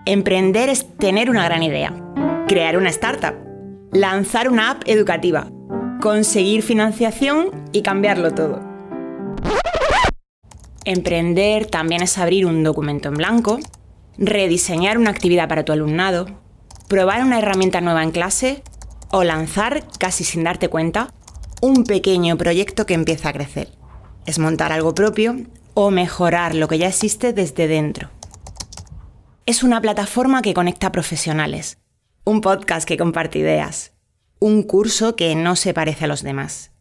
Emprender es tener una gran idea, crear una startup, lanzar una app educativa, conseguir financiación y cambiarlo todo. Emprender también es abrir un documento en blanco, rediseñar una actividad para tu alumnado, probar una herramienta nueva en clase o lanzar, casi sin darte cuenta, un pequeño proyecto que empieza a crecer. Es montar algo propio o mejorar lo que ya existe desde dentro. Es una plataforma que conecta profesionales, un podcast que comparte ideas, un curso que no se parece a los demás.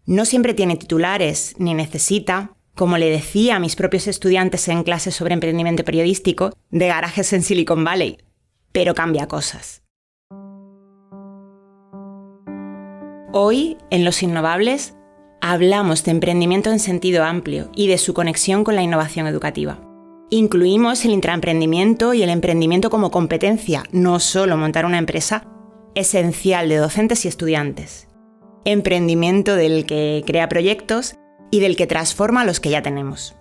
No siempre tiene titulares ni necesita, como le decía a mis propios estudiantes en clases sobre emprendimiento periodístico, de garajes en Silicon Valley, pero cambia cosas. Hoy, en Los Innovables, hablamos de emprendimiento en sentido amplio y de su conexión con la innovación educativa. Incluimos el intraemprendimiento y el emprendimiento como competencia, no solo montar una empresa, esencial de docentes y estudiantes. Emprendimiento del que crea proyectos y del que transforma los que ya tenemos.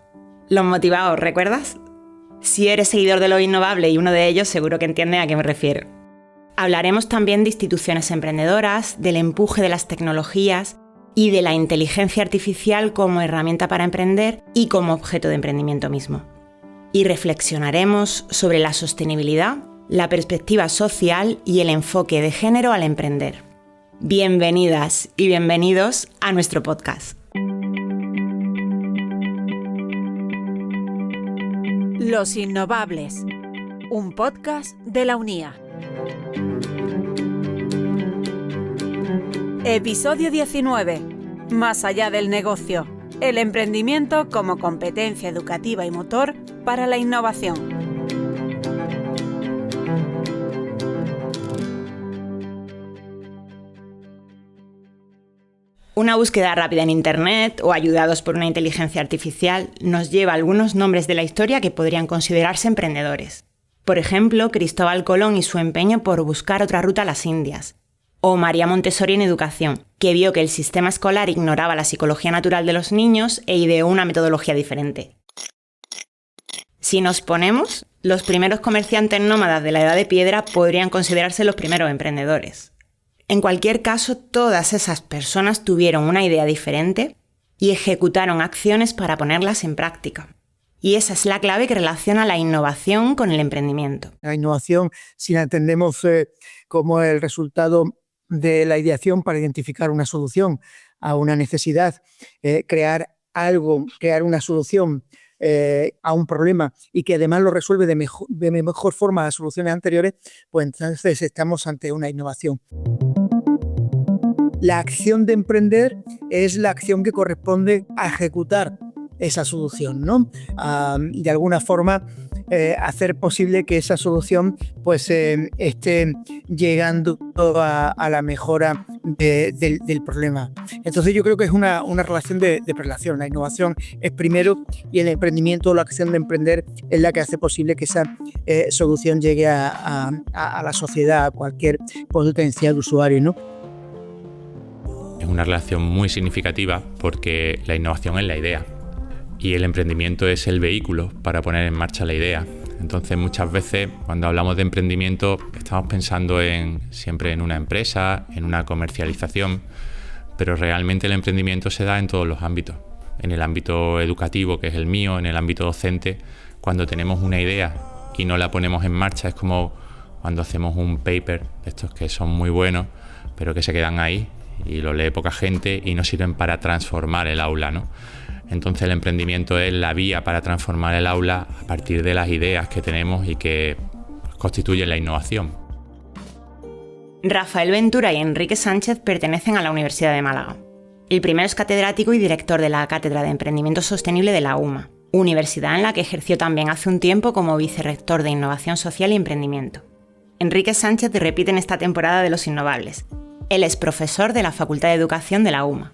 Los motivados, ¿recuerdas? Si eres seguidor de Lo Innovable y uno de ellos, seguro que entiendes a qué me refiero. Hablaremos también de instituciones emprendedoras, del empuje de las tecnologías y de la inteligencia artificial como herramienta para emprender y como objeto de emprendimiento mismo. Y reflexionaremos sobre la sostenibilidad, la perspectiva social y el enfoque de género al emprender. Bienvenidas y bienvenidos a nuestro podcast. Los Innovables, un podcast de la UNIA. Episodio 19. Más allá del negocio. El emprendimiento como competencia educativa y motor para la innovación. Una búsqueda rápida en Internet o ayudados por una inteligencia artificial nos lleva a algunos nombres de la historia que podrían considerarse emprendedores. Por ejemplo, Cristóbal Colón y su empeño por buscar otra ruta a las Indias. O María Montessori en educación, que vio que el sistema escolar ignoraba la psicología natural de los niños e ideó una metodología diferente. Si nos ponemos, los primeros comerciantes nómadas de la Edad de Piedra podrían considerarse los primeros emprendedores. En cualquier caso, todas esas personas tuvieron una idea diferente y ejecutaron acciones para ponerlas en práctica. Y esa es la clave que relaciona la innovación con el emprendimiento. La innovación, si la entendemos como el resultado de la ideación para identificar una solución a una necesidad, crear algo, crear una solución a un problema y que además lo resuelve de mejor forma a las soluciones anteriores, pues entonces estamos ante una innovación. La acción de emprender es la acción que corresponde a ejecutar esa solución, ¿no? De alguna forma hacer posible que esa solución pues esté llegando a la mejora del problema. Entonces yo creo que es una relación de relación. La innovación es primero y el emprendimiento o la acción de emprender es la que hace posible que esa solución llegue a la sociedad, a cualquier potencial usuario, ¿no? Es una relación muy significativa porque la innovación es la idea y el emprendimiento es el vehículo para poner en marcha la idea. Entonces muchas veces cuando hablamos de emprendimiento estamos pensando siempre en una empresa, en una comercialización, pero realmente el emprendimiento se da en todos los ámbitos. En el ámbito educativo, que es el mío, en el ámbito docente, cuando tenemos una idea y no la ponemos en marcha, es como cuando hacemos un paper, de estos que son muy buenos, pero que se quedan ahí y lo lee poca gente y no sirven para transformar el aula, ¿no? Entonces el emprendimiento es la vía para transformar el aula a partir de las ideas que tenemos y que constituyen la innovación. Rafael Ventura y Enrique Sánchez pertenecen a la Universidad de Málaga. El primero es catedrático y director de la Cátedra de Emprendimiento Sostenible de la UMA, universidad en la que ejerció también hace un tiempo como vicerrector de Innovación Social y Emprendimiento. Enrique Sánchez repite en esta temporada de Los Innovables. Él es profesor de la Facultad de Educación de la UMA.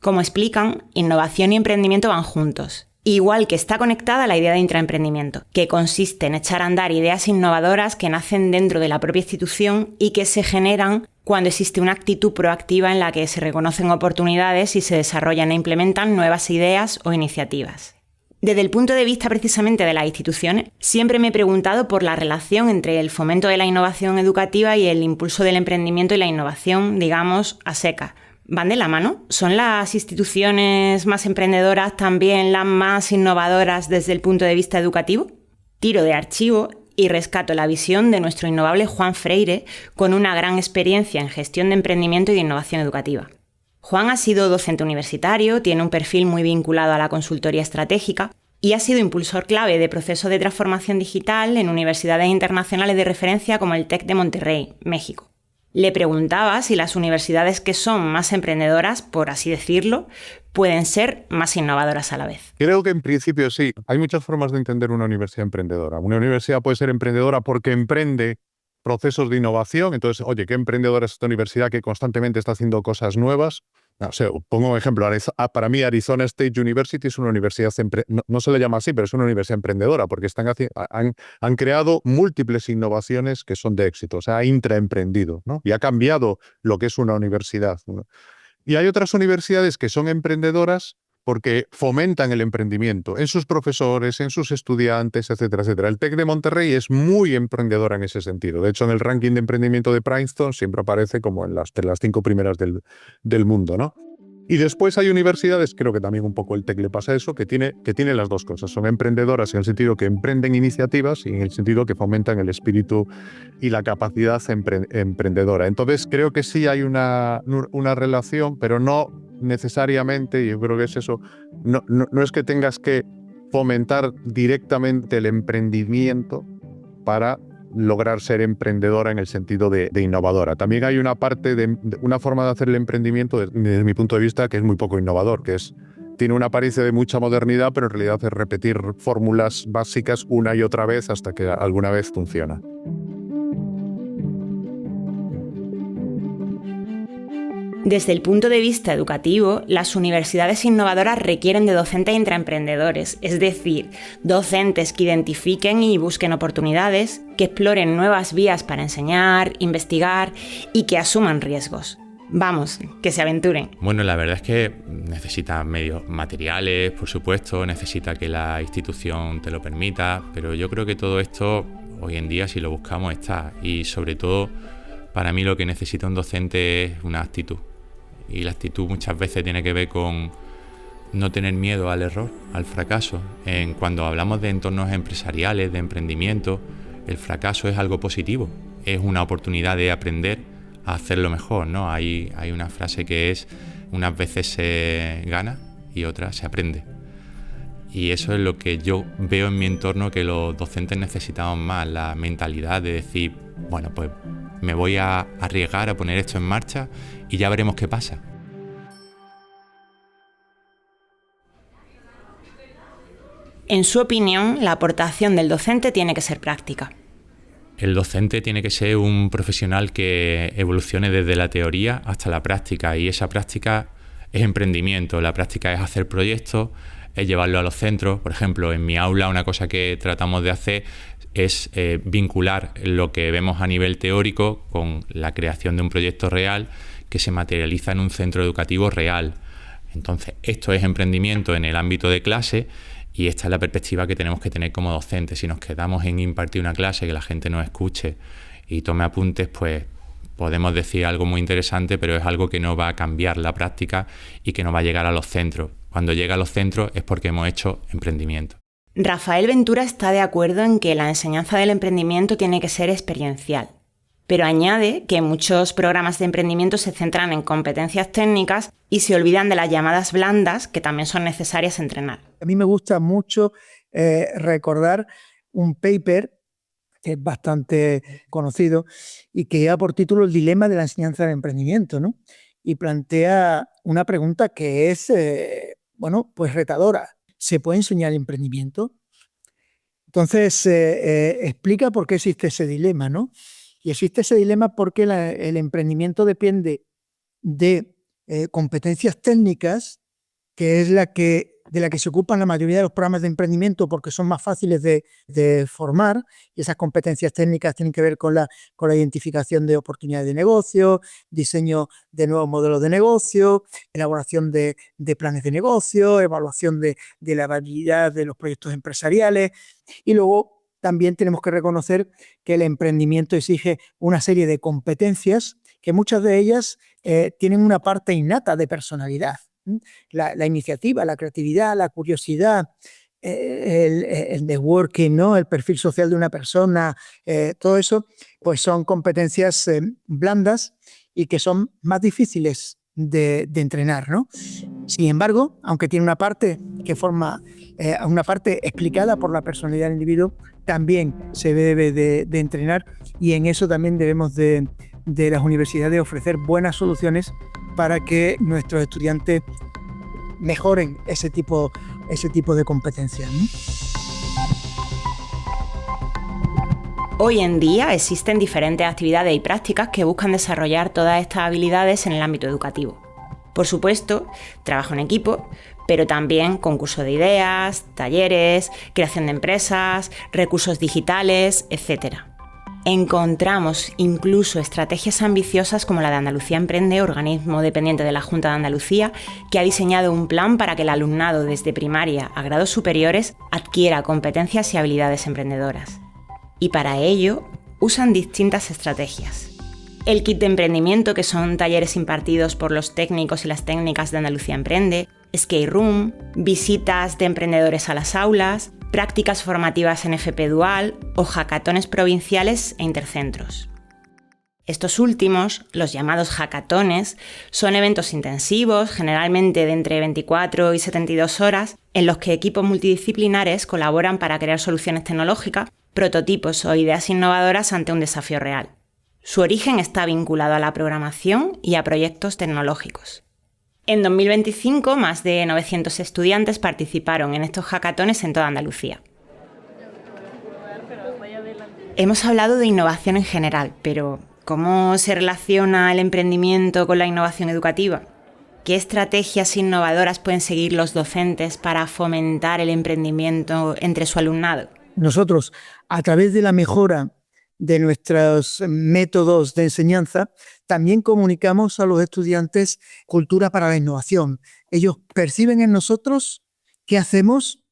Como explican, innovación y emprendimiento van juntos. Igual que está conectada la idea de intraemprendimiento, que consiste en echar a andar ideas innovadoras que nacen dentro de la propia institución y que se generan cuando existe una actitud proactiva en la que se reconocen oportunidades y se desarrollan e implementan nuevas ideas o iniciativas. Desde el punto de vista precisamente de las instituciones, siempre me he preguntado por la relación entre el fomento de la innovación educativa y el impulso del emprendimiento y la innovación, digamos, a secas. ¿Van de la mano? ¿Son las instituciones más emprendedoras también las más innovadoras desde el punto de vista educativo? Tiro de archivo y rescato la visión de nuestro innovable Juan Freire, con una gran experiencia en gestión de emprendimiento y de innovación educativa. Juan ha sido docente universitario, tiene un perfil muy vinculado a la consultoría estratégica y ha sido impulsor clave de procesos de transformación digital en universidades internacionales de referencia como el TEC de Monterrey, México. Le preguntaba si las universidades que son más emprendedoras, por así decirlo, pueden ser más innovadoras a la vez. Creo que en principio sí. Hay muchas formas de entender una universidad emprendedora. Una universidad puede ser emprendedora porque emprende procesos de innovación. Entonces, oye, ¿qué emprendedora es esta universidad que constantemente está haciendo cosas nuevas? No sé, pongo un ejemplo. Para mí, Arizona State University es una universidad, no se le llama así, pero es una universidad emprendedora porque han creado múltiples innovaciones que son de éxito. O sea, ha intraemprendido, ¿no? Y ha cambiado lo que es una universidad, ¿no? Y hay otras universidades que son emprendedoras porque fomentan el emprendimiento en sus profesores, en sus estudiantes, etcétera, etcétera. El TEC de Monterrey es muy emprendedora en ese sentido. De hecho, en el ranking de emprendimiento de Princeton siempre aparece como de las 5 primeras del mundo, ¿no? Y después hay universidades, creo que también un poco el TEC le pasa eso, que tiene las dos cosas. Son emprendedoras en el sentido que emprenden iniciativas y en el sentido que fomentan el espíritu y la capacidad emprendedora. Entonces, creo que sí hay una relación, pero no necesariamente, y yo creo que es eso, no es que tengas que fomentar directamente el emprendimiento para lograr ser emprendedora en el sentido de innovadora. También hay una parte una forma de hacer el emprendimiento, desde mi punto de vista, que es muy poco innovador, que tiene una apariencia de mucha modernidad, pero en realidad es repetir fórmulas básicas una y otra vez hasta que alguna vez funciona. Desde el punto de vista educativo, las universidades innovadoras requieren de docentes intraemprendedores, es decir, docentes que identifiquen y busquen oportunidades, que exploren nuevas vías para enseñar, investigar y que asuman riesgos. Vamos, que se aventuren. Bueno, la verdad es que necesita medios materiales, por supuesto, necesita que la institución te lo permita, pero yo creo que todo esto hoy en día, si lo buscamos, está. Y sobre todo, para mí lo que necesita un docente es una actitud. Y la actitud muchas veces tiene que ver con no tener miedo al error, al fracaso. Cuando hablamos de entornos empresariales, de emprendimiento, el fracaso es algo positivo, es una oportunidad de aprender a hacerlo mejor, ¿no? Hay una frase que es: unas veces se gana y otras se aprende. Y eso es lo que yo veo en mi entorno que los docentes necesitamos más, la mentalidad de decir, bueno, pues me voy a arriesgar a poner esto en marcha y ya veremos qué pasa. En su opinión, la aportación del docente tiene que ser práctica. El docente tiene que ser un profesional que evolucione desde la teoría hasta la práctica, y esa práctica es emprendimiento, la práctica es hacer proyectos, es llevarlo a los centros. Por ejemplo, en mi aula una cosa que tratamos de hacer es vincular lo que vemos a nivel teórico con la creación de un proyecto real que se materializa en un centro educativo real. Entonces, esto es emprendimiento en el ámbito de clase, y esta es la perspectiva que tenemos que tener como docentes. Si nos quedamos en impartir una clase, que la gente nos escuche y tome apuntes, pues podemos decir algo muy interesante, pero es algo que no va a cambiar la práctica y que no va a llegar a los centros. Cuando llega a los centros es porque hemos hecho emprendimiento. Rafael Ventura está de acuerdo en que la enseñanza del emprendimiento tiene que ser experiencial, pero añade que muchos programas de emprendimiento se centran en competencias técnicas y se olvidan de las llamadas blandas, que también son necesarias entrenar. A mí me gusta mucho recordar un paper que es bastante conocido y que lleva por título El dilema de la enseñanza del emprendimiento, ¿no? Y plantea una pregunta que es, pues retadora. ¿Se puede enseñar emprendimiento? Entonces, explica por qué existe ese dilema, ¿no? Y existe ese dilema porque el emprendimiento depende de competencias técnicas, que es la que de la que se ocupan la mayoría de los programas de emprendimiento porque son más fáciles de formar, y esas competencias técnicas tienen que ver con la identificación de oportunidades de negocio, diseño de nuevos modelos de negocio, elaboración de planes de negocio, evaluación de la viabilidad de los proyectos empresariales. Y luego también tenemos que reconocer que el emprendimiento exige una serie de competencias que muchas de ellas tienen una parte innata de personalidad. La iniciativa, la creatividad, la curiosidad, el networking, ¿no? El perfil social de una persona, todo eso pues son competencias blandas y que son más difíciles de entrenar, ¿no? Sin embargo, aunque tiene una parte que forma una parte explicada por la personalidad del individuo, también se debe de entrenar, y en eso también debemos de las universidades ofrecer buenas soluciones para que nuestros estudiantes mejoren ese tipo de competencias, ¿no? Hoy en día existen diferentes actividades y prácticas que buscan desarrollar todas estas habilidades en el ámbito educativo. Por supuesto, trabajo en equipo, pero también concurso de ideas, talleres, creación de empresas, recursos digitales, etc. Encontramos incluso estrategias ambiciosas como la de Andalucía Emprende, organismo dependiente de la Junta de Andalucía, que ha diseñado un plan para que el alumnado desde primaria a grados superiores adquiera competencias y habilidades emprendedoras. Y para ello usan distintas estrategias. El kit de emprendimiento, que son talleres impartidos por los técnicos y las técnicas de Andalucía Emprende, skate room, visitas de emprendedores a las aulas, prácticas formativas en FP Dual o hackatones provinciales e intercentros. Estos últimos, los llamados hackatones, son eventos intensivos, generalmente de entre 24 y 72 horas, en los que equipos multidisciplinares colaboran para crear soluciones tecnológicas, prototipos o ideas innovadoras ante un desafío real. Su origen está vinculado a la programación y a proyectos tecnológicos. En 2025, más de 900 estudiantes participaron en estos hackatones en toda Andalucía. Hemos hablado de innovación en general, pero ¿cómo se relaciona el emprendimiento con la innovación educativa? ¿Qué estrategias innovadoras pueden seguir los docentes para fomentar el emprendimiento entre su alumnado? Nosotros, a través de la mejora de nuestros métodos de enseñanza, también comunicamos a los estudiantes cultura para la innovación. Ellos perciben en nosotros qué hacemos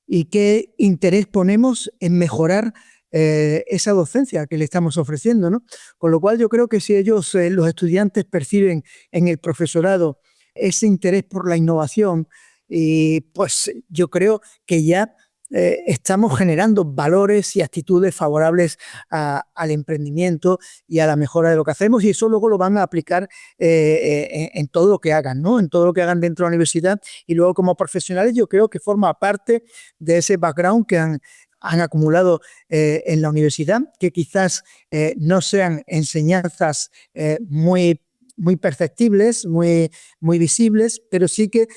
y qué interés ponemos en mejorar esa docencia que le estamos ofreciendo, ¿no? Con lo cual yo creo que si ellos, los estudiantes, perciben en el profesorado ese interés por la innovación, y pues yo creo que ya estamos generando valores y actitudes favorables al emprendimiento y a la mejora de lo que hacemos, y eso luego lo van a aplicar en todo lo que hagan, ¿no? En todo lo que hagan dentro de la universidad, y luego como profesionales yo creo que forma parte de ese background que han acumulado en la universidad, que quizás no sean enseñanzas muy perceptibles, muy visibles, pero sí que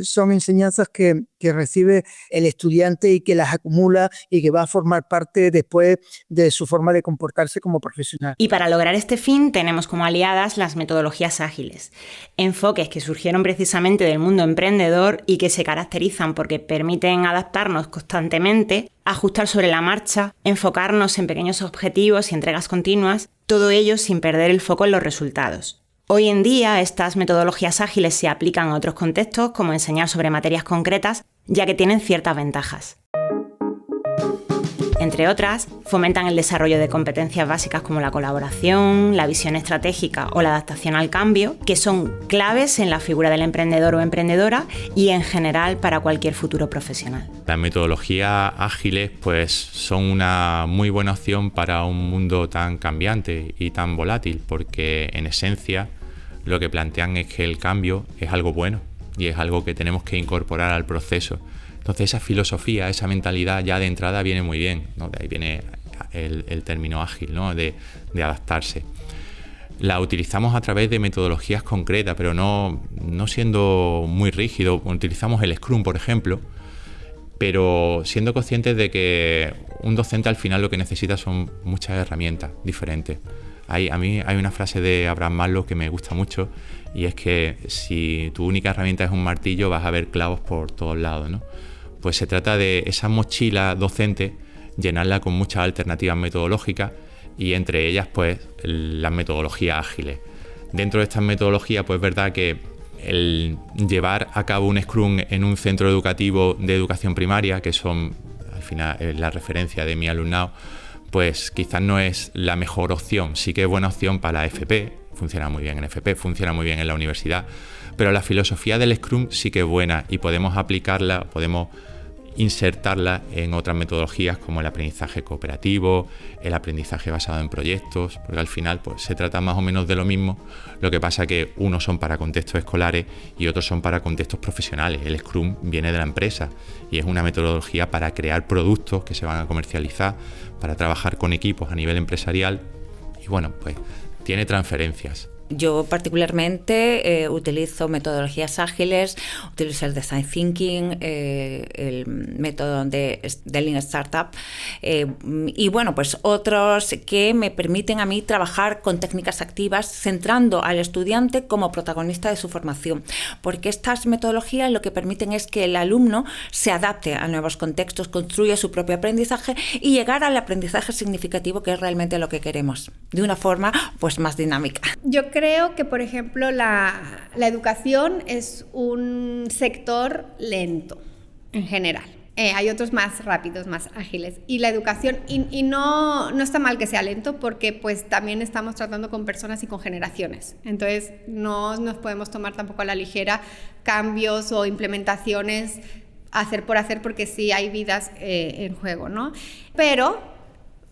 son enseñanzas que recibe el estudiante y que las acumula y que va a formar parte después de su forma de comportarse como profesional. Y para lograr este fin tenemos como aliadas las metodologías ágiles, enfoques que surgieron precisamente del mundo emprendedor y que se caracterizan porque permiten adaptarnos constantemente, ajustar sobre la marcha, enfocarnos en pequeños objetivos y entregas continuas, todo ello sin perder el foco en los resultados. Hoy en día, estas metodologías ágiles se aplican a otros contextos, como enseñar sobre materias concretas, ya que tienen ciertas ventajas. Entre otras, fomentan el desarrollo de competencias básicas como la colaboración, la visión estratégica o la adaptación al cambio, que son claves en la figura del emprendedor o emprendedora y en general para cualquier futuro profesional. Las metodologías ágiles pues, son una muy buena opción para un mundo tan cambiante y tan volátil, porque en esencia lo que plantean es que el cambio es algo bueno y es algo que tenemos que incorporar al proceso. Entonces esa filosofía, esa mentalidad ya de entrada viene muy bien, ¿no? De ahí viene el término ágil, ¿no? de adaptarse. La utilizamos a través de metodologías concretas, pero no siendo muy rígido. Utilizamos el Scrum, por ejemplo, pero siendo conscientes de que un docente al final lo que necesita son muchas herramientas diferentes. A mí hay una frase de Abraham Maslow que me gusta mucho, y es que si tu única herramienta es un martillo, vas a ver clavos por todos lados, ¿no? Pues se trata de esa mochila docente, llenarla con muchas alternativas metodológicas, y entre ellas pues las metodologías ágiles. Dentro de estas metodologías, pues es verdad que el llevar a cabo un Scrum en un centro educativo de educación primaria, que son al final la referencia de mi alumnado, pues quizás no es la mejor opción. Sí que es buena opción para la FP, funciona muy bien en FP, funciona muy bien en la universidad, pero la filosofía del Scrum sí que es buena y podemos aplicarla, podemos insertarla en otras metodologías como el aprendizaje cooperativo, el aprendizaje basado en proyectos, porque al final pues se trata más o menos de lo mismo. Lo que pasa que unos son para contextos escolares y otros son para contextos profesionales. El Scrum viene de la empresa y es una metodología para crear productos que se van a comercializar, para trabajar con equipos a nivel empresarial, y bueno, pues tiene transferencias. Yo particularmente utilizo metodologías ágiles, utilizo el Design Thinking, el método de Lean Startup y bueno, pues otros que me permiten a mí trabajar con técnicas activas, centrando al estudiante como protagonista de su formación, porque estas metodologías lo que permiten es que el alumno se adapte a nuevos contextos, construya su propio aprendizaje y llegar al aprendizaje significativo, que es realmente lo que queremos, de una forma pues más dinámica. Yo creo que, por ejemplo, la educación es un sector lento en general. Hay otros más rápidos, más ágiles. Y la educación, y no está mal que sea lento, porque pues también estamos tratando con personas y con generaciones. Entonces no nos podemos tomar tampoco a la ligera cambios o implementaciones hacer por hacer, porque sí hay vidas en juego, ¿no? Pero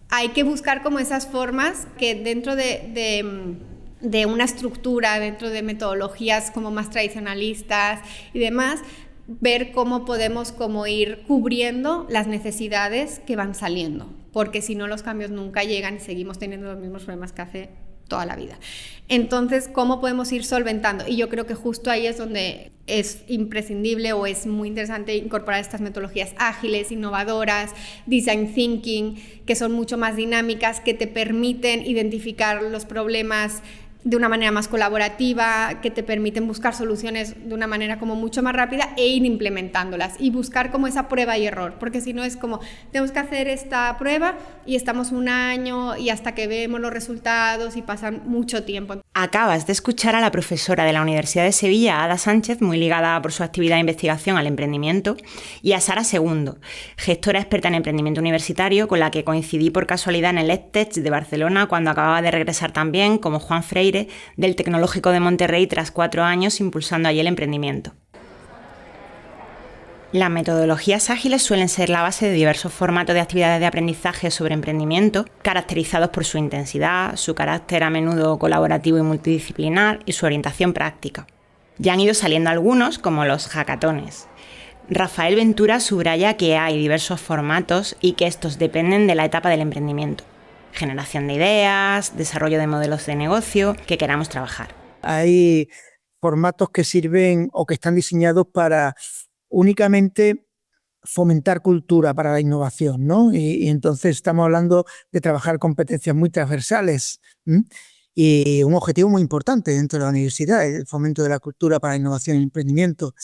hay que buscar como esas formas que dentro de una estructura, dentro de metodologías como más tradicionalistas y demás, ver cómo podemos como ir cubriendo las necesidades que van saliendo, porque si no los cambios nunca llegan y seguimos teniendo los mismos problemas que hace toda la vida. Entonces, ¿cómo podemos ir solventando? Y yo creo que justo ahí es donde es imprescindible o es muy interesante incorporar estas metodologías ágiles, innovadoras, design thinking, que son mucho más dinámicas, que te permiten identificar los problemas de una manera más colaborativa, que te permiten buscar soluciones de una manera como mucho más rápida e ir implementándolas y buscar como esa prueba y error, porque si no es como tenemos que hacer esta prueba y estamos un año y hasta que vemos los resultados y pasan mucho tiempo. Acabas de escuchar a la profesora de la Universidad de Sevilla, Ada Sánchez, muy ligada por su actividad de investigación al emprendimiento, y a Sara Segundo, gestora experta en emprendimiento universitario, con la que coincidí por casualidad en el EdTech de Barcelona cuando acababa de regresar también, como Juan Freire, del Tecnológico de Monterrey tras 4 años impulsando allí el emprendimiento. Las metodologías ágiles suelen ser la base de diversos formatos de actividades de aprendizaje sobre emprendimiento, caracterizados por su intensidad, su carácter a menudo colaborativo y multidisciplinar y su orientación práctica. Ya han ido saliendo algunos, como los hackatones. Rafael Ventura subraya que hay diversos formatos y que estos dependen de la etapa del emprendimiento. Generación de ideas, desarrollo de modelos de negocio que queramos trabajar. Hay formatos que sirven o que están diseñados para únicamente fomentar cultura para la innovación, ¿no? Y entonces estamos hablando de trabajar competencias muy transversales, ¿m? Y un objetivo muy importante dentro de la universidad, el fomento de la cultura para la innovación y el emprendimiento.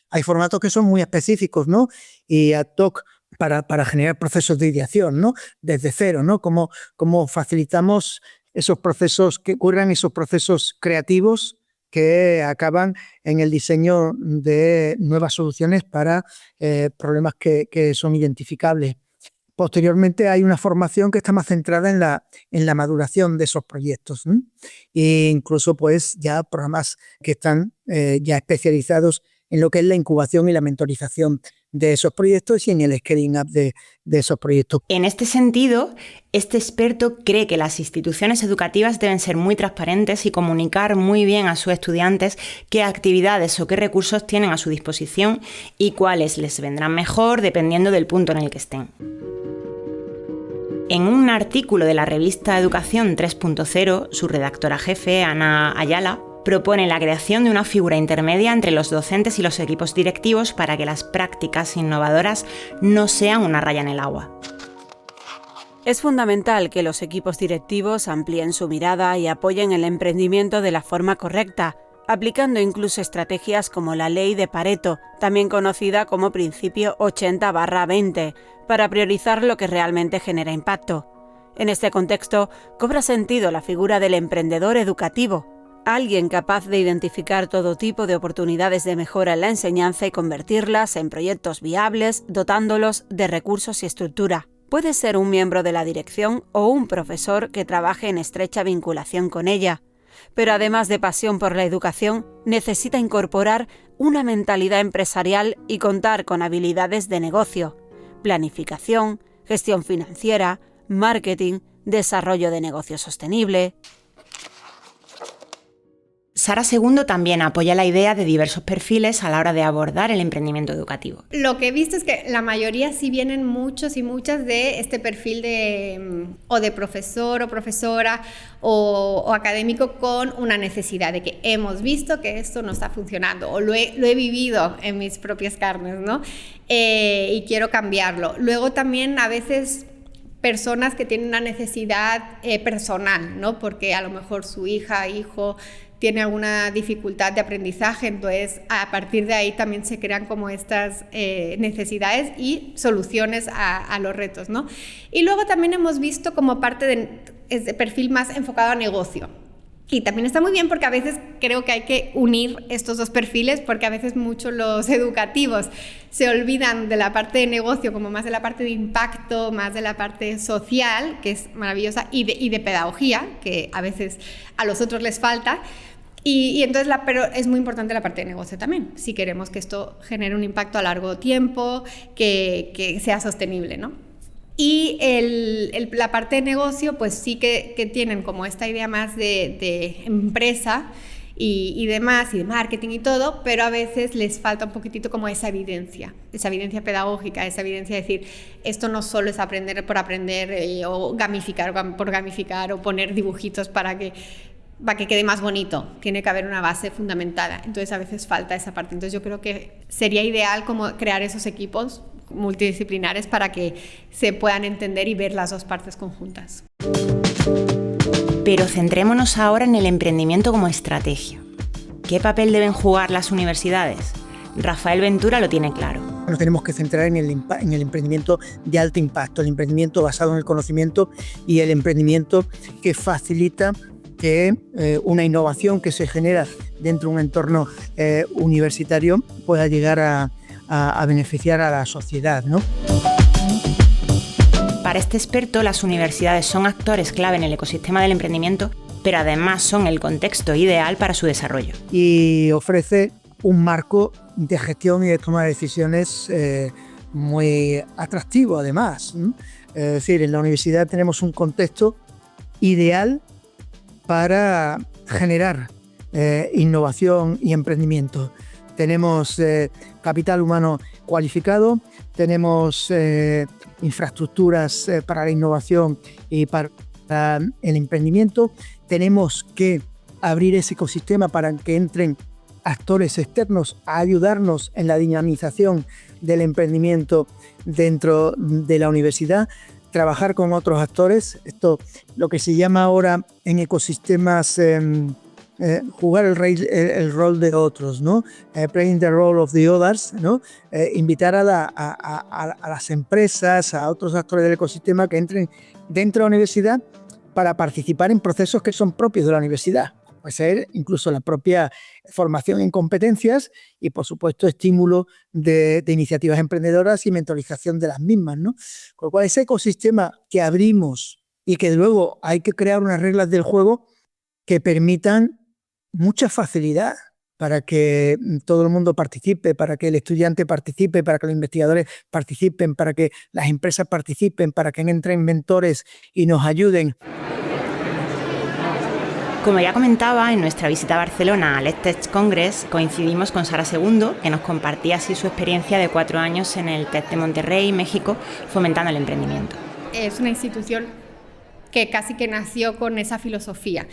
Hay formatos que son muy específicos, ¿no? Y ad hoc para generar procesos de ideación, ¿no? Desde cero, ¿no? Cómo facilitamos esos procesos, que ocurran esos procesos creativos que acaban en el diseño de nuevas soluciones para problemas que son identificables. Posteriormente hay una formación que está más centrada en la maduración de esos proyectos, ¿no? E incluso pues ya programas que están ya especializados en lo que es la incubación y la mentorización de esos proyectos y en el scaling up de esos proyectos. En este sentido, este experto cree que las instituciones educativas deben ser muy transparentes y comunicar muy bien a sus estudiantes qué actividades o qué recursos tienen a su disposición y cuáles les vendrán mejor dependiendo del punto en el que estén. En un artículo de la revista Educación 3.0, su redactora jefe, Ana Ayala, propone la creación de una figura intermedia entre los docentes y los equipos directivos para que las prácticas innovadoras no sean una raya en el agua. Es fundamental que los equipos directivos amplíen su mirada y apoyen el emprendimiento de la forma correcta, aplicando incluso estrategias como la ley de Pareto, también conocida como principio 80/20, para priorizar lo que realmente genera impacto. En este contexto, cobra sentido la figura del emprendedor educativo, alguien capaz de identificar todo tipo de oportunidades de mejora en la enseñanza y convertirlas en proyectos viables, dotándolos de recursos y estructura. Puede ser un miembro de la dirección o un profesor que trabaje en estrecha vinculación con ella. Pero además de pasión por la educación, necesita incorporar una mentalidad empresarial y contar con habilidades de negocio, planificación, gestión financiera, marketing, desarrollo de negocio sostenible. Sara Segundo también apoya la idea de diversos perfiles a la hora de abordar el emprendimiento educativo. Lo que he visto es que la mayoría sí vienen muchos y muchas de este perfil de profesor o profesora o académico con una necesidad de que hemos visto que esto no está funcionando o lo he vivido en mis propias carnes, ¿no? Y quiero cambiarlo. Luego también a veces personas que tienen una necesidad personal, ¿no? Porque a lo mejor su hija, hijo tiene alguna dificultad de aprendizaje, entonces a partir de ahí también se crean como estas necesidades y soluciones a los retos, ¿no? Y luego también hemos visto como parte de perfil más enfocado a negocio. Y también está muy bien porque a veces creo que hay que unir estos dos perfiles porque a veces mucho los educativos se olvidan de la parte de negocio como más de la parte de impacto, más de la parte social, que es maravillosa, y de pedagogía, que a veces a los otros les falta. Y entonces, pero es muy importante la parte de negocio también, si queremos que esto genere un impacto a largo tiempo, que sea sostenible, ¿no? Y la parte de negocio, pues sí que tienen como esta idea más de empresa y demás, y de marketing y todo, pero a veces les falta un poquitito como esa evidencia pedagógica, esa evidencia de decir, esto no solo es aprender por aprender o gamificar por gamificar o poner dibujitos para que quede más bonito, tiene que haber una base fundamentada, entonces a veces falta esa parte, entonces yo creo que sería ideal como crear esos equipos multidisciplinares para que se puedan entender y ver las dos partes conjuntas. Pero centrémonos ahora en el emprendimiento como estrategia. ¿Qué papel deben jugar las universidades? Rafael Ventura lo tiene claro. Nos tenemos que centrar en el emprendimiento de alto impacto, el emprendimiento basado en el conocimiento y el emprendimiento que facilita que una innovación que se genera dentro de un entorno universitario pueda llegar a beneficiar a la sociedad, ¿no? Para este experto, las universidades son actores clave en el ecosistema del emprendimiento, pero además son el contexto ideal para su desarrollo. Y ofrece un marco de gestión y de toma de decisiones muy atractivo, además, ¿no? Es decir, en la universidad tenemos un contexto ideal para generar innovación y emprendimiento. Tenemos capital humano cualificado, tenemos infraestructuras para la innovación y para el emprendimiento. Tenemos que abrir ese ecosistema para que entren actores externos a ayudarnos en la dinamización del emprendimiento dentro de la universidad. Trabajar con otros actores, esto lo que se llama ahora en ecosistemas jugar el rol de otros, ¿no? Playing the role of the others, ¿no? Invitar a las empresas, a otros actores del ecosistema que entren dentro de la universidad para participar en procesos que son propios de la universidad. Puede ser incluso la propia formación en competencias y, por supuesto, estímulo de iniciativas emprendedoras y mentorización de las mismas, ¿no? Con lo cual, ese ecosistema que abrimos y que luego hay que crear unas reglas del juego que permitan mucha facilidad para que todo el mundo participe, para que el estudiante participe, para que los investigadores participen, para que las empresas participen, para que entren mentores y nos ayuden. Como ya comentaba, en nuestra visita a Barcelona al EdTech Congress coincidimos con Sara Segundo, que nos compartía así su experiencia de 4 años en el TED de Monterrey, México, fomentando el emprendimiento. Es una institución que casi que nació con esa filosofía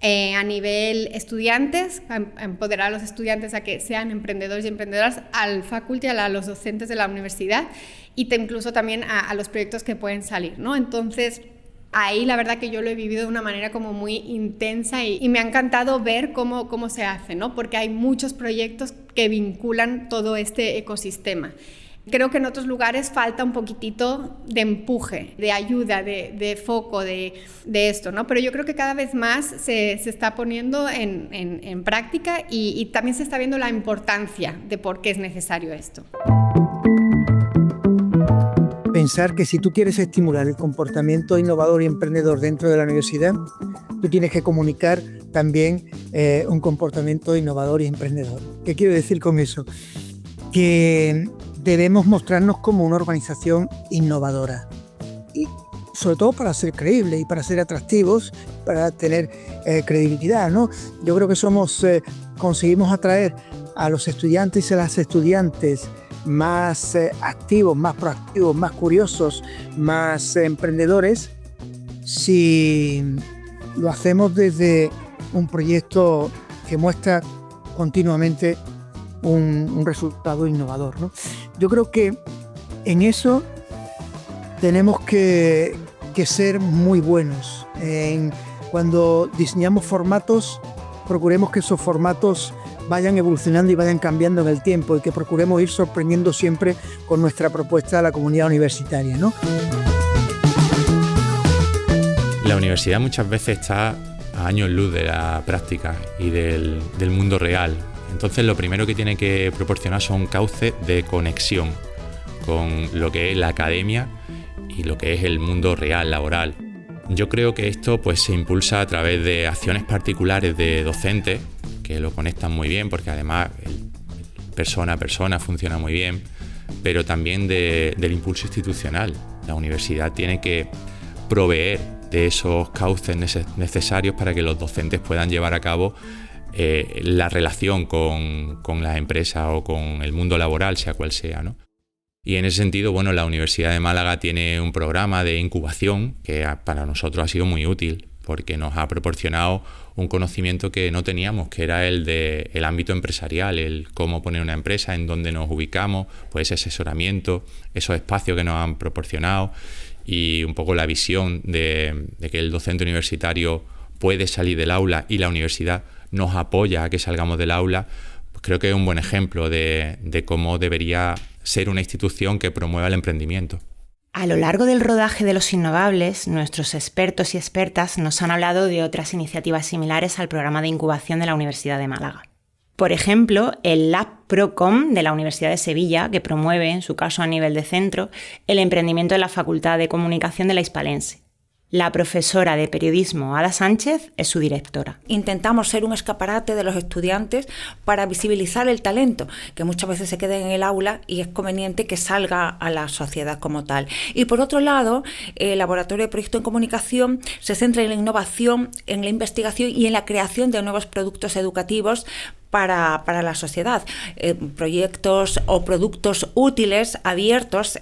A nivel estudiantes, a empoderar a los estudiantes a que sean emprendedores y emprendedoras, al faculty, a los docentes de la universidad y incluso también a los proyectos que pueden salir, ¿no? Entonces, ahí la verdad que yo lo he vivido de una manera como muy intensa y me ha encantado ver cómo se hace, ¿no? Porque hay muchos proyectos que vinculan todo este ecosistema. Creo que en otros lugares falta un poquitito de empuje, de ayuda, de foco, de esto, ¿no? Pero yo creo que cada vez más se está poniendo en práctica y también se está viendo la importancia de por qué es necesario esto. Pensar que si tú quieres estimular el comportamiento innovador y emprendedor dentro de la universidad, tú tienes que comunicar también un comportamiento innovador y emprendedor. ¿Qué quiero decir con eso? Que debemos mostrarnos como una organización innovadora y sobre todo para ser creíbles y para ser atractivos, para tener credibilidad, ¿no? Yo creo que conseguimos atraer a los estudiantes y a las estudiantes más activos, más proactivos, más curiosos, más emprendedores si lo hacemos desde un proyecto que muestra continuamente un resultado innovador, ¿no? Yo creo que en eso tenemos que ser muy buenos. Cuando diseñamos formatos, procuremos que esos formatos vayan evolucionando y vayan cambiando en el tiempo y que procuremos ir sorprendiendo siempre con nuestra propuesta a la comunidad universitaria, ¿no? La universidad muchas veces está a años luz de la práctica y del mundo real. Entonces lo primero que tiene que proporcionar son cauces de conexión con lo que es la academia y lo que es el mundo real, laboral. Yo creo que esto pues, se impulsa a través de acciones particulares de docentes que lo conectan muy bien, porque además el persona a persona funciona muy bien, pero también del impulso institucional. La universidad tiene que proveer de esos cauces necesarios para que los docentes puedan llevar a cabo la relación con las empresas o con el mundo laboral, sea cual sea, ¿no? Y en ese sentido, bueno, la Universidad de Málaga tiene un programa de incubación que para nosotros ha sido muy útil porque nos ha proporcionado un conocimiento que no teníamos, que era el del ámbito empresarial, el cómo poner una empresa, en dónde nos ubicamos, pues ese asesoramiento, esos espacios que nos han proporcionado y un poco la visión de que el docente universitario puede salir del aula y la universidad nos apoya a que salgamos del aula. Pues creo que es un buen ejemplo de cómo debería ser una institución que promueva el emprendimiento. A lo largo del rodaje de Los Innovables, nuestros expertos y expertas nos han hablado de otras iniciativas similares al programa de incubación de la Universidad de Málaga. Por ejemplo, el Lab Procom de la Universidad de Sevilla, que promueve, en su caso a nivel de centro, el emprendimiento de la Facultad de Comunicación de la Hispalense. La profesora de periodismo Ada Sánchez es su directora. Intentamos ser un escaparate de los estudiantes para visibilizar el talento, que muchas veces se queda en el aula y es conveniente que salga a la sociedad como tal. Y por otro lado, el Laboratorio de Proyecto en Comunicación se centra en la innovación, en la investigación y en la creación de nuevos productos educativos para la sociedad, proyectos o productos útiles, abiertos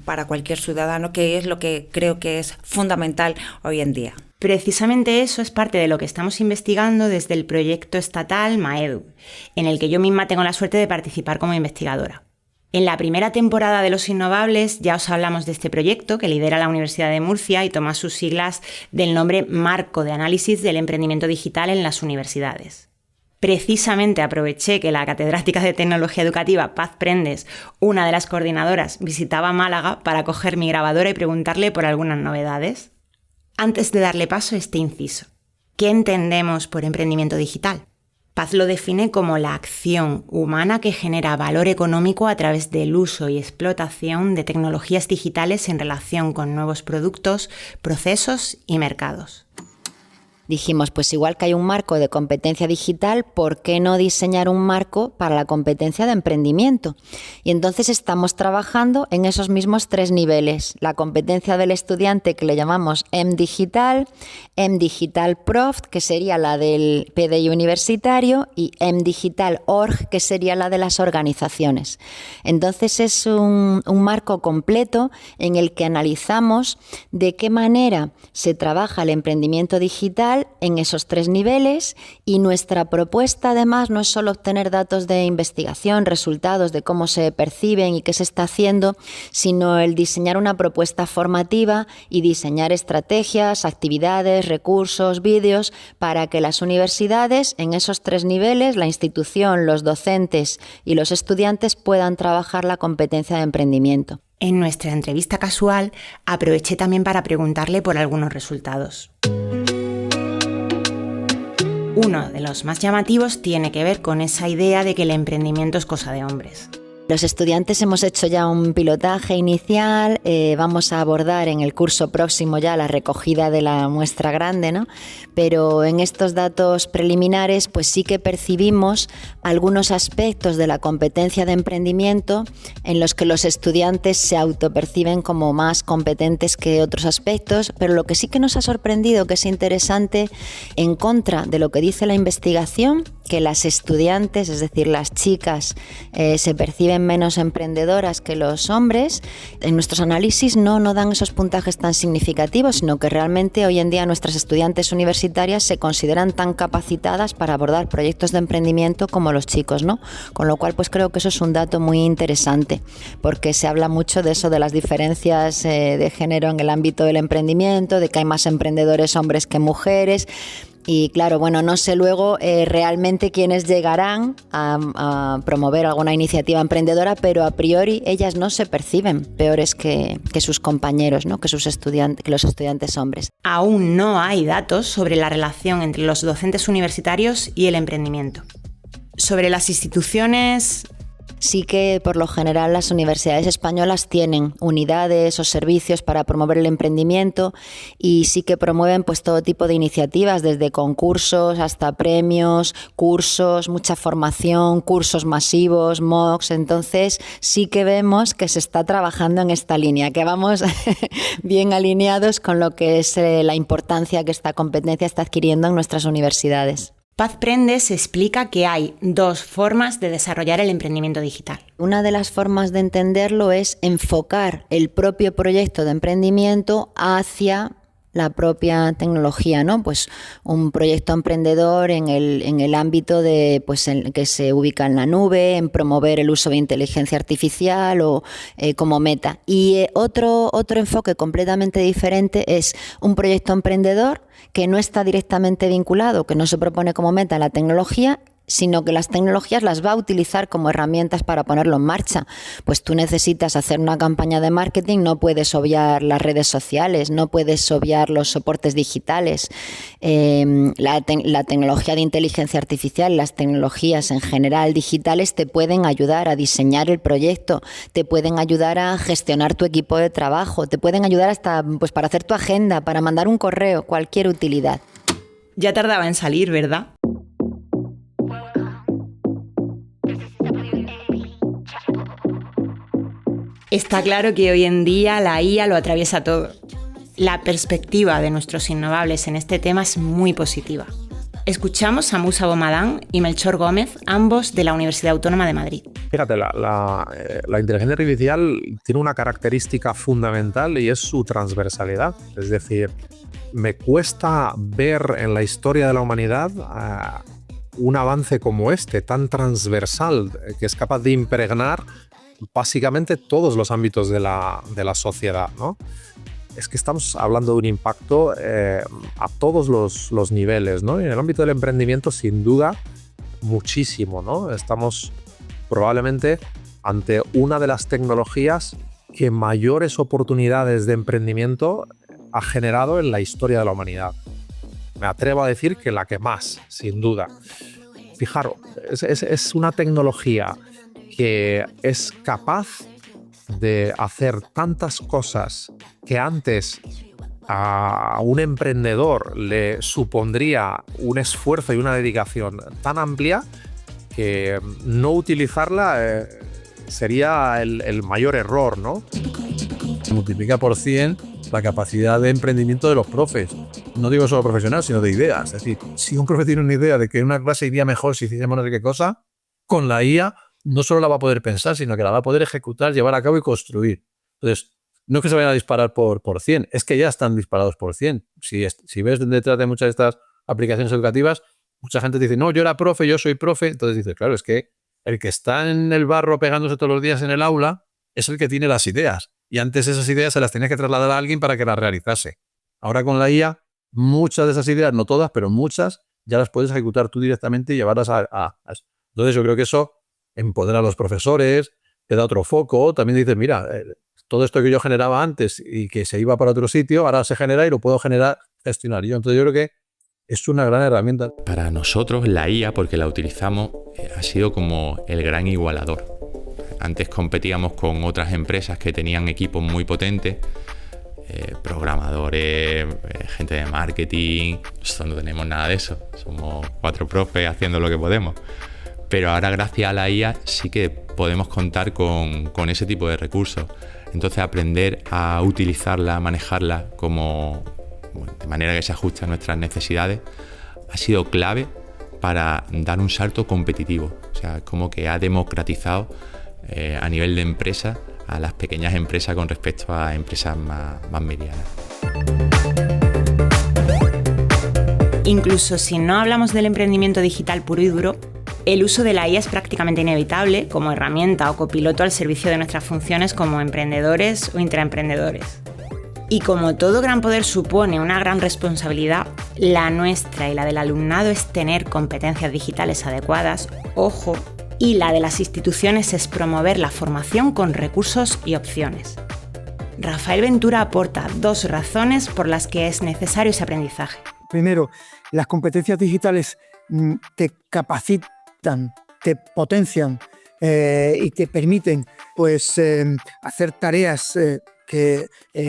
para cualquier ciudadano, que es lo que creo que es fundamental hoy en día. Precisamente eso es parte de lo que estamos investigando desde el proyecto estatal Maedu, en el que yo misma tengo la suerte de participar como investigadora. En la primera temporada de Los Innovables ya os hablamos de este proyecto que lidera la Universidad de Murcia y toma sus siglas del nombre Marco de Análisis del Emprendimiento Digital en las Universidades. Precisamente aproveché que la catedrática de Tecnología Educativa, Paz Prendes, una de las coordinadoras, visitaba Málaga para coger mi grabadora y preguntarle por algunas novedades. Antes de darle paso a este inciso, ¿qué entendemos por emprendimiento digital? Paz lo define como la acción humana que genera valor económico a través del uso y explotación de tecnologías digitales en relación con nuevos productos, procesos y mercados. Dijimos, pues igual que hay un marco de competencia digital, ¿por qué no diseñar un marco para la competencia de emprendimiento? Y entonces estamos trabajando en esos mismos 3 niveles. La competencia del estudiante, que le llamamos M-Digital Prof, que sería la del PDI universitario, y M-Digital Org, que sería la de las organizaciones. Entonces es un marco completo en el que analizamos de qué manera se trabaja el emprendimiento digital digital en esos 3 niveles, y nuestra propuesta además no es solo obtener datos de investigación, resultados de cómo se perciben y qué se está haciendo, sino el diseñar una propuesta formativa y diseñar estrategias, actividades, recursos, vídeos para que las universidades en esos 3 niveles, la institución, los docentes y los estudiantes puedan trabajar la competencia de emprendimiento. En nuestra entrevista casual aproveché también para preguntarle por algunos resultados. Uno de los más llamativos tiene que ver con esa idea de que el emprendimiento es cosa de hombres. Los estudiantes hemos hecho ya un pilotaje inicial, vamos a abordar en el curso próximo ya la recogida de la muestra grande, ¿no? Pero en estos datos preliminares pues sí que percibimos algunos aspectos de la competencia de emprendimiento en los que los estudiantes se autoperciben como más competentes que otros aspectos, pero lo que sí que nos ha sorprendido, que es interesante, en contra de lo que dice la investigación, que las estudiantes, es decir, las chicas, se perciben menos emprendedoras que los hombres. En nuestros análisis no dan esos puntajes tan significativos, sino que realmente hoy en día nuestras estudiantes universitarias se consideran tan capacitadas para abordar proyectos de emprendimiento como los chicos, ¿no? Con lo cual, pues creo que eso es un dato muy interesante, porque se habla mucho de eso, de las diferencias de género en el ámbito del emprendimiento, de que hay más emprendedores hombres que mujeres. Y claro, bueno, no sé luego realmente quiénes llegarán a promover alguna iniciativa emprendedora, pero a priori ellas no se perciben peores que sus compañeros, ¿no? Que los estudiantes hombres. Aún no hay datos sobre la relación entre los docentes universitarios y el emprendimiento. Sobre las instituciones... Sí que por lo general las universidades españolas tienen unidades o servicios para promover el emprendimiento, y sí que promueven pues todo tipo de iniciativas, desde concursos hasta premios, cursos, mucha formación, cursos masivos, MOOCs. Entonces sí que vemos que se está trabajando en esta línea, que vamos bien alineados con lo que es la importancia que esta competencia está adquiriendo en nuestras universidades. Paz Prendes explica que hay 2 formas de desarrollar el emprendimiento digital. Una de las formas de entenderlo es enfocar el propio proyecto de emprendimiento hacia la propia tecnología, ¿no? Pues un proyecto emprendedor en el ámbito de, pues, en que se ubica en la nube, en promover el uso de inteligencia artificial o como meta. Y otro enfoque completamente diferente es un proyecto emprendedor que no está directamente vinculado, que no se propone como meta la tecnología, sino que las tecnologías las va a utilizar como herramientas para ponerlo en marcha. Pues tú necesitas hacer una campaña de marketing, no puedes obviar las redes sociales, no puedes obviar los soportes digitales. La tecnología de inteligencia artificial, las tecnologías en general digitales te pueden ayudar a diseñar el proyecto, te pueden ayudar a gestionar tu equipo de trabajo, te pueden ayudar hasta pues, para hacer tu agenda, para mandar un correo, cualquier utilidad. Ya tardaba en salir, ¿verdad? Está claro que hoy en día la IA lo atraviesa todo. La perspectiva de nuestros innovables en este tema es muy positiva. Escuchamos a Musa Bomadán y Melchor Gómez, ambos de la Universidad Autónoma de Madrid. Fíjate, la inteligencia artificial tiene una característica fundamental y es su transversalidad. Es decir, me cuesta ver en la historia de la humanidad un avance como este, tan transversal, que es capaz de impregnar básicamente todos los ámbitos de la sociedad, ¿no? Es que estamos hablando de un impacto a todos los niveles, ¿no? Y en el ámbito del emprendimiento, sin duda, muchísimo, ¿no? Estamos probablemente ante una de las tecnologías que mayores oportunidades de emprendimiento ha generado en la historia de la humanidad. Me atrevo a decir que la que más, sin duda. Fijaros, es una tecnología que es capaz de hacer tantas cosas que antes a un emprendedor le supondría un esfuerzo y una dedicación tan amplia que no utilizarla sería el mayor error, ¿no? Multiplica por 100 la capacidad de emprendimiento de los profes. No digo solo profesional, sino de ideas. Es decir, si un profe tiene una idea de que una clase iría mejor si hiciésemos no sé qué cosa, con la IA no solo la va a poder pensar, sino que la va a poder ejecutar, llevar a cabo y construir. Entonces, no es que se vayan a disparar por 100, es que ya están disparados por 100. Si ves detrás de muchas de estas aplicaciones educativas, mucha gente dice, no, yo era profe, yo soy profe. Entonces dices, claro, es que el que está en el barro pegándose todos los días en el aula es el que tiene las ideas. Y antes esas ideas se las tenías que trasladar a alguien para que las realizase. Ahora con la IA, muchas de esas ideas, no todas, pero muchas, ya las puedes ejecutar tú directamente y llevarlas a eso. Entonces yo creo que eso empodera a los profesores, te da otro foco. También dices, mira, todo esto que yo generaba antes y que se iba para otro sitio, ahora se genera y lo puedo gestionar yo. Entonces yo creo que es una gran herramienta. Para nosotros la IA, porque la utilizamos, ha sido como el gran igualador. Antes competíamos con otras empresas que tenían equipos muy potentes, programadores, gente de marketing. Nosotros no tenemos nada de eso. Somos 4 profes haciendo lo que podemos. Pero ahora, gracias a la IA, sí que podemos contar con ese tipo de recursos. Entonces, aprender a utilizarla, a manejarla de manera que se ajuste a nuestras necesidades, ha sido clave para dar un salto competitivo. O sea, es como que ha democratizado a nivel de empresa a las pequeñas empresas con respecto a empresas más medianas. Incluso si no hablamos del emprendimiento digital puro y duro, el uso de la IA es prácticamente inevitable como herramienta o copiloto al servicio de nuestras funciones como emprendedores o intraemprendedores. Y como todo gran poder supone una gran responsabilidad, la nuestra y la del alumnado es tener competencias digitales adecuadas, ojo, y la de las instituciones es promover la formación con recursos y opciones. Rafael Ventura aporta 2 razones por las que es necesario ese aprendizaje. Primero, las competencias digitales te capacitan, te potencian y te permiten hacer tareas que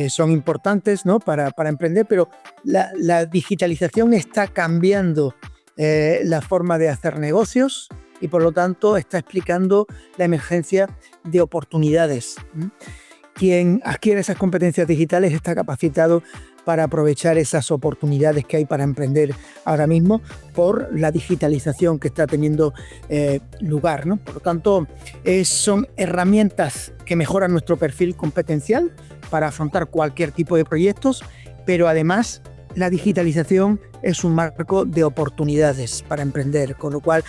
son importantes, ¿no? para emprender, pero la digitalización está cambiando la forma de hacer negocios y por lo tanto está explicando la emergencia de oportunidades. Quien adquiere esas competencias digitales está capacitado para aprovechar esas oportunidades que hay para emprender ahora mismo por la digitalización que está teniendo lugar, ¿no? Por lo tanto, son herramientas que mejoran nuestro perfil competencial para afrontar cualquier tipo de proyectos, pero además la digitalización es un marco de oportunidades para emprender, con lo cual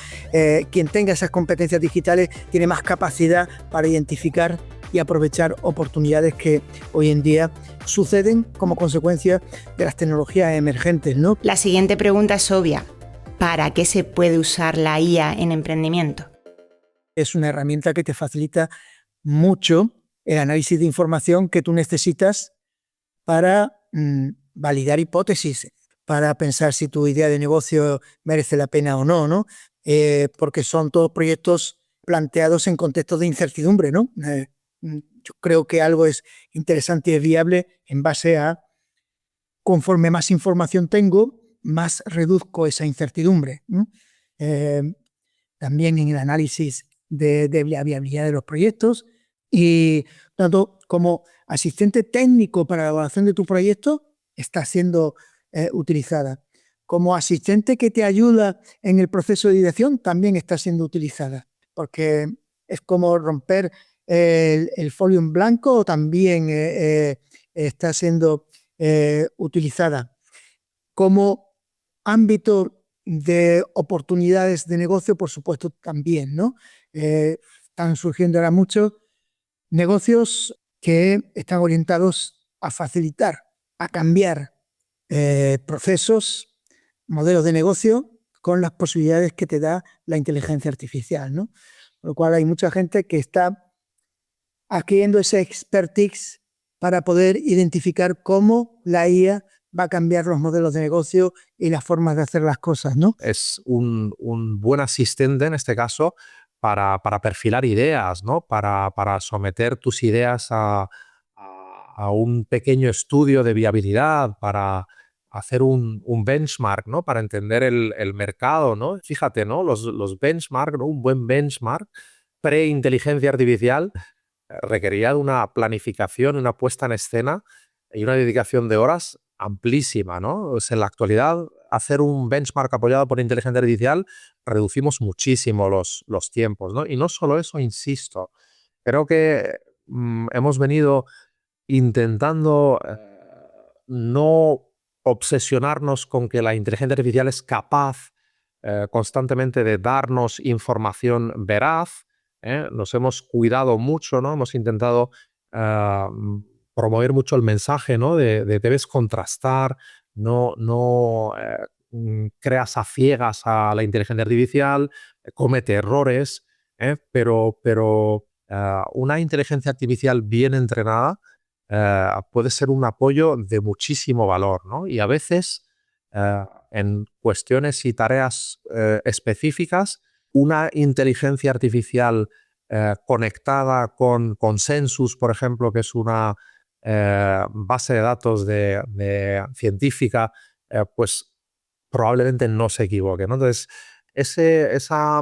quien tenga esas competencias digitales tiene más capacidad para identificar y aprovechar oportunidades que hoy en día suceden como consecuencia de las tecnologías emergentes, ¿no? La siguiente pregunta es obvia. ¿Para qué se puede usar la IA en emprendimiento? Es una herramienta que te facilita mucho el análisis de información que tú necesitas para validar hipótesis, para pensar si tu idea de negocio merece la pena o no, ¿no? Porque son todos proyectos planteados en contextos de incertidumbre, ¿no? Yo creo que algo es interesante y es viable en base a, conforme más información tengo, más reduzco esa incertidumbre, ¿no? También en el análisis de la viabilidad de los proyectos y tanto como asistente técnico para la evaluación de tu proyecto está siendo utilizada. Como asistente que te ayuda en el proceso de dirección también está siendo utilizada, porque es como romper el folio en blanco, también está siendo utilizada. Como ámbito de oportunidades de negocio, por supuesto, también, ¿no? Están surgiendo ahora muchos negocios que están orientados a facilitar, a cambiar procesos, modelos de negocio con las posibilidades que te da la inteligencia artificial, ¿no? Por lo cual hay mucha gente que está adquiriendo ese expertise para poder identificar cómo la IA va a cambiar los modelos de negocio y las formas de hacer las cosas, ¿no? Es un buen asistente en este caso para perfilar ideas, ¿no? Para someter tus ideas a un pequeño estudio de viabilidad, para hacer un benchmark, ¿no? Para entender el mercado, ¿no? Fíjate, ¿no? Los benchmark, ¿no? Un buen benchmark pre-inteligencia artificial requería de una planificación, una puesta en escena y una dedicación de horas amplísima, ¿no? Pues en la actualidad, hacer un benchmark apoyado por inteligencia artificial reducimos muchísimo los tiempos, ¿no? Y no solo eso, insisto, creo que hemos venido intentando no obsesionarnos con que la inteligencia artificial es capaz constantemente de darnos información veraz. Nos hemos cuidado mucho, ¿no? Hemos intentado promover mucho el mensaje, ¿no? de debes contrastar, no creas a ciegas a la inteligencia artificial, comete errores, pero una inteligencia artificial bien entrenada puede ser un apoyo de muchísimo valor, ¿no? Y a veces, en cuestiones y tareas específicas, una inteligencia artificial conectada con Consensus, por ejemplo, que es una base de datos de científica, pues probablemente no se equivoque, ¿no? Entonces, esa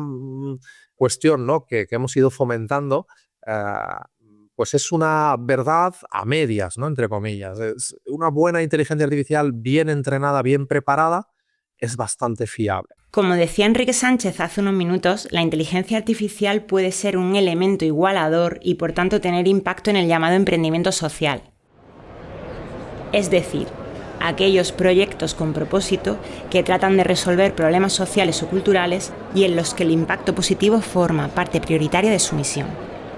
cuestión, ¿no? que hemos ido fomentando, pues es una verdad a medias, ¿no? Entre comillas. Es una buena inteligencia artificial bien entrenada, bien preparada, es bastante fiable. Como decía Enrique Sánchez hace unos minutos, la inteligencia artificial puede ser un elemento igualador y por tanto tener impacto en el llamado emprendimiento social. Es decir, aquellos proyectos con propósito que tratan de resolver problemas sociales o culturales y en los que el impacto positivo forma parte prioritaria de su misión.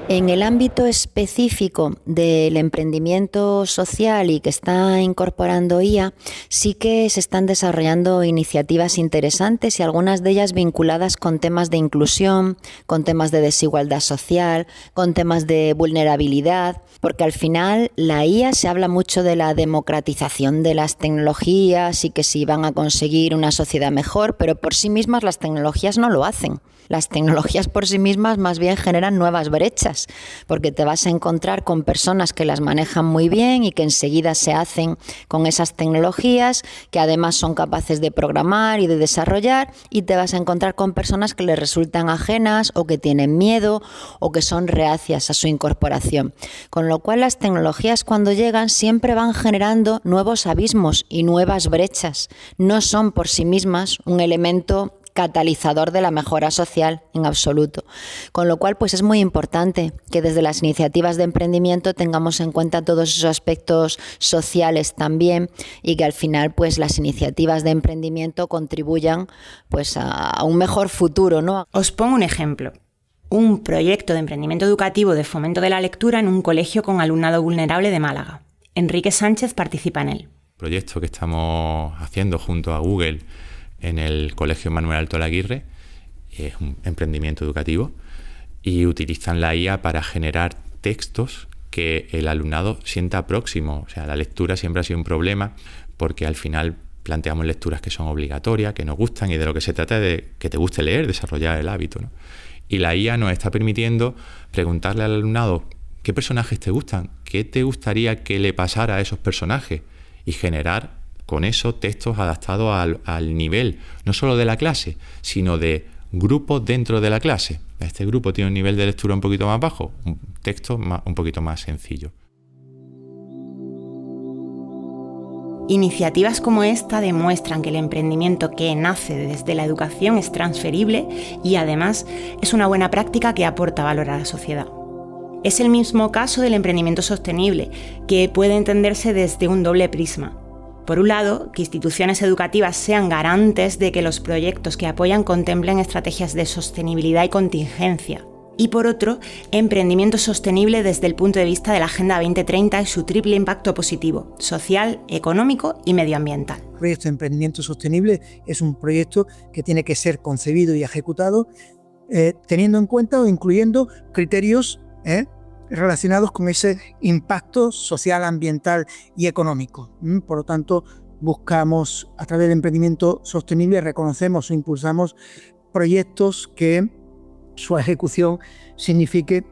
En el ámbito específico del emprendimiento social y que está incorporando IA, sí que se están desarrollando iniciativas interesantes y algunas de ellas vinculadas con temas de inclusión, con temas de desigualdad social, con temas de vulnerabilidad, porque al final la IA se habla mucho de la democratización de las tecnologías y que si van a conseguir una sociedad mejor, pero por sí mismas las tecnologías no lo hacen. Las tecnologías por sí mismas más bien generan nuevas brechas, porque te vas a encontrar con personas que las manejan muy bien y que enseguida se hacen con esas tecnologías, que además son capaces de programar y de desarrollar, y te vas a encontrar con personas que les resultan ajenas o que tienen miedo o que son reacias a su incorporación. Con lo cual las tecnologías cuando llegan siempre van generando nuevos abismos y nuevas brechas. No son por sí mismas un elemento catalizador de la mejora social en absoluto. Con lo cual, pues es muy importante que desde las iniciativas de emprendimiento tengamos en cuenta todos esos aspectos sociales también y que al final, pues las iniciativas de emprendimiento contribuyan pues a un mejor futuro, ¿no? Os pongo un ejemplo. Un proyecto de emprendimiento educativo de fomento de la lectura en un colegio con alumnado vulnerable de Málaga. Enrique Sánchez participa en él. Proyecto que estamos haciendo junto a Google en el Colegio Manuel Alto Laguirre, es un emprendimiento educativo, y utilizan la IA para generar textos que el alumnado sienta próximo. O sea, la lectura siempre ha sido un problema porque al final planteamos lecturas que son obligatorias, que nos gustan, y de lo que se trata es de que te guste leer, desarrollar el hábito, ¿no? Y la IA nos está permitiendo preguntarle al alumnado qué personajes te gustan, qué te gustaría que le pasara a esos personajes, y generar con eso textos adaptados al nivel, no solo de la clase, sino de grupos dentro de la clase. Este grupo tiene un nivel de lectura un poquito más bajo, un texto un poquito más sencillo. Iniciativas como esta demuestran que el emprendimiento que nace desde la educación es transferible y además es una buena práctica que aporta valor a la sociedad. Es el mismo caso del emprendimiento sostenible, que puede entenderse desde un doble prisma. Por un lado, que instituciones educativas sean garantes de que los proyectos que apoyan contemplen estrategias de sostenibilidad y contingencia. Y por otro, emprendimiento sostenible desde el punto de vista de la Agenda 2030 y su triple impacto positivo, social, económico y medioambiental. El proyecto de emprendimiento sostenible es un proyecto que tiene que ser concebido y ejecutado teniendo en cuenta o incluyendo criterios relacionados con ese impacto social, ambiental y económico. Por lo tanto, buscamos a través del emprendimiento sostenible, reconocemos o impulsamos proyectos que su ejecución signifique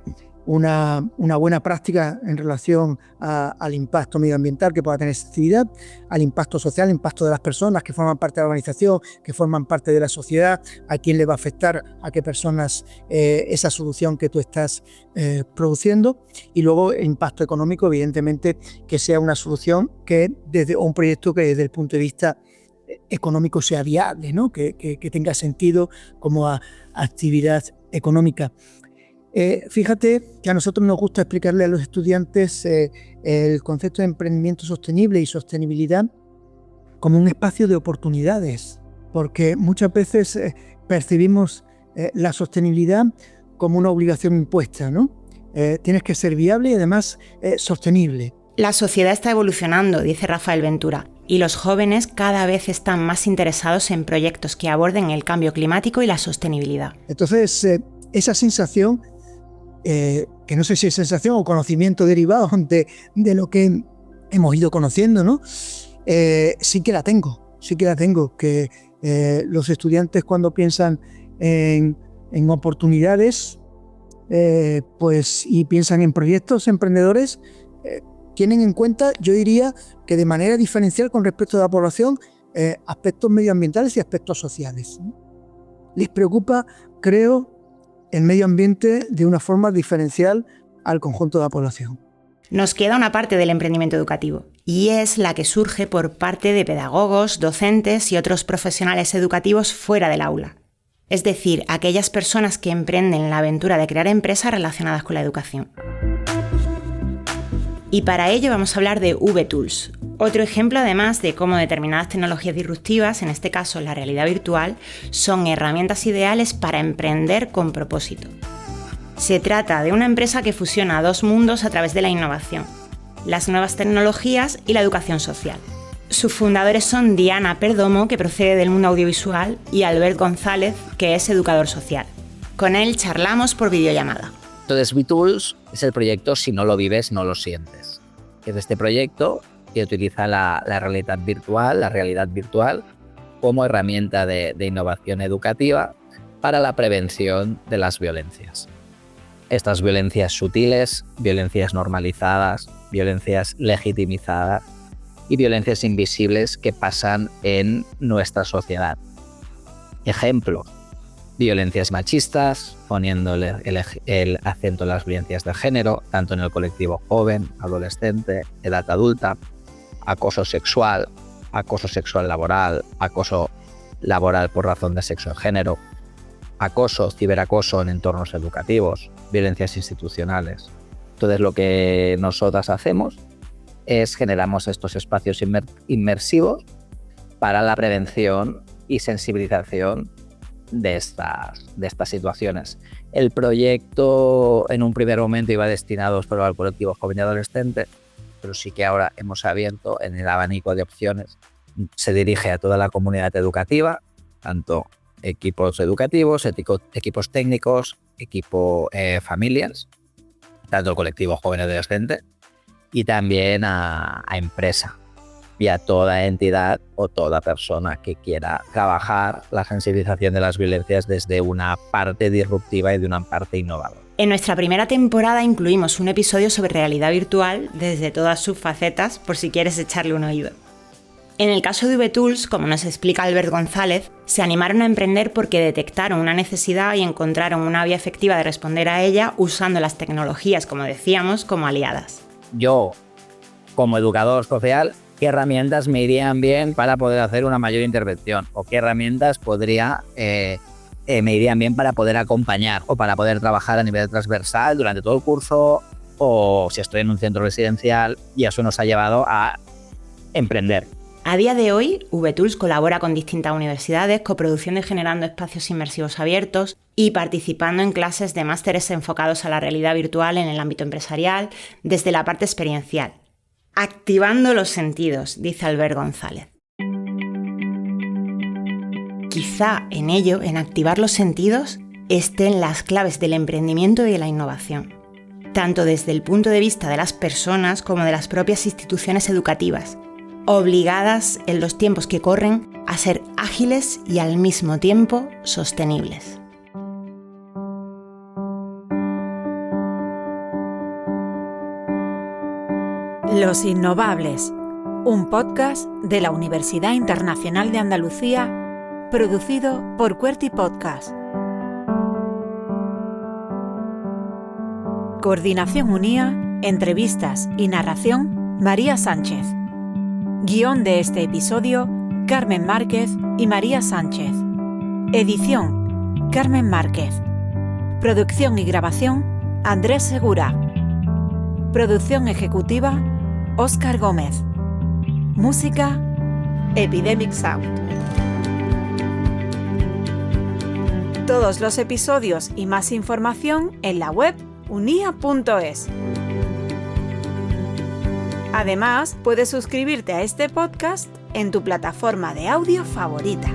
una buena práctica en relación al impacto medioambiental que pueda tener esa actividad, al impacto social, al impacto de las personas que forman parte de la organización, que forman parte de la sociedad, a quién le va a afectar, a qué personas esa solución que tú estás produciendo, y luego el impacto económico, evidentemente, que sea una solución o un proyecto que desde el punto de vista económico sea viable, ¿no? que tenga sentido como actividad económica. Fíjate que a nosotros nos gusta explicarle a los estudiantes el concepto de emprendimiento sostenible y sostenibilidad como un espacio de oportunidades, porque muchas veces percibimos la sostenibilidad como una obligación impuesta, ¿no? Tienes que ser viable y además sostenible. La sociedad está evolucionando, dice Rafael Ventura, y los jóvenes cada vez están más interesados en proyectos que aborden el cambio climático y la sostenibilidad. Entonces, esa sensación, que no sé si es sensación o conocimiento derivado de lo que hemos ido conociendo, ¿no? Sí que la tengo, que los estudiantes cuando piensan en oportunidades, pues, y piensan en proyectos emprendedores, tienen en cuenta, yo diría, que de manera diferencial con respecto a la población, aspectos medioambientales y aspectos sociales. Les preocupa, creo, el medio ambiente de una forma diferencial al conjunto de la población. Nos queda una parte del emprendimiento educativo, y es la que surge por parte de pedagogos, docentes y otros profesionales educativos fuera del aula. Es decir, aquellas personas que emprenden la aventura de crear empresas relacionadas con la educación. Y para ello vamos a hablar de VTools, otro ejemplo además de cómo determinadas tecnologías disruptivas, en este caso la realidad virtual, son herramientas ideales para emprender con propósito. Se trata de una empresa que fusiona dos mundos a través de la innovación, las nuevas tecnologías y la educación social. Sus fundadores son Diana Perdomo, que procede del mundo audiovisual, y Albert González, que es educador social. Con él charlamos por videollamada. Entonces, VTools es el proyecto Si no lo vives, no lo sientes. Es este proyecto que utiliza la realidad virtual como herramienta de innovación educativa para la prevención de las violencias. Estas violencias sutiles, violencias normalizadas, violencias legitimizadas y violencias invisibles que pasan en nuestra sociedad. Ejemplo: violencias machistas, poniéndole el acento en las violencias de género, tanto en el colectivo joven, adolescente, edad adulta, acoso sexual laboral, acoso laboral por razón de sexo o género, acoso, ciberacoso en entornos educativos, violencias institucionales. Entonces, lo que nosotras hacemos es generamos estos espacios inmersivos para la prevención y sensibilización de estas situaciones. El proyecto en un primer momento iba destinado solo al colectivo joven y adolescente, pero sí que ahora hemos abierto en el abanico de opciones. Se dirige a toda la comunidad educativa, tanto equipos educativos, equipos técnicos, familias, tanto el colectivo joven y adolescente, y también a empresa y a toda entidad o toda persona que quiera trabajar la sensibilización de las violencias desde una parte disruptiva y de una parte innovadora. En nuestra primera temporada incluimos un episodio sobre realidad virtual desde todas sus facetas, por si quieres echarle un oído. En el caso de VTools, como nos explica Albert González, se animaron a emprender porque detectaron una necesidad y encontraron una vía efectiva de responder a ella usando las tecnologías, como decíamos, como aliadas. Yo, como educador social, ¿qué herramientas me irían bien para poder hacer una mayor intervención? ¿O qué herramientas me irían bien para poder acompañar o para poder trabajar a nivel transversal durante todo el curso? O si estoy en un centro residencial, y eso nos ha llevado a emprender. A día de hoy, VTools colabora con distintas universidades, coproduciendo y generando espacios inmersivos abiertos y participando en clases de másteres enfocados a la realidad virtual en el ámbito empresarial, desde la parte experiencial. Activando los sentidos, dice Albert González. Quizá en ello, en activar los sentidos, estén las claves del emprendimiento y de la innovación, tanto desde el punto de vista de las personas como de las propias instituciones educativas, obligadas en los tiempos que corren a ser ágiles y al mismo tiempo sostenibles. Los Innovables, un podcast de la Universidad Internacional de Andalucía, producido por QWERTY Podcast. Coordinación UNIA, entrevistas y narración, María Sánchez. Guión de este episodio, Carmen Márquez y María Sánchez. Edición, Carmen Márquez. Producción y grabación, Andrés Segura. Producción ejecutiva, Óscar Gómez. Música, Epidemic Sound. Todos los episodios y más información en la web unia.es. Además, puedes suscribirte a este podcast en tu plataforma de audio favorita.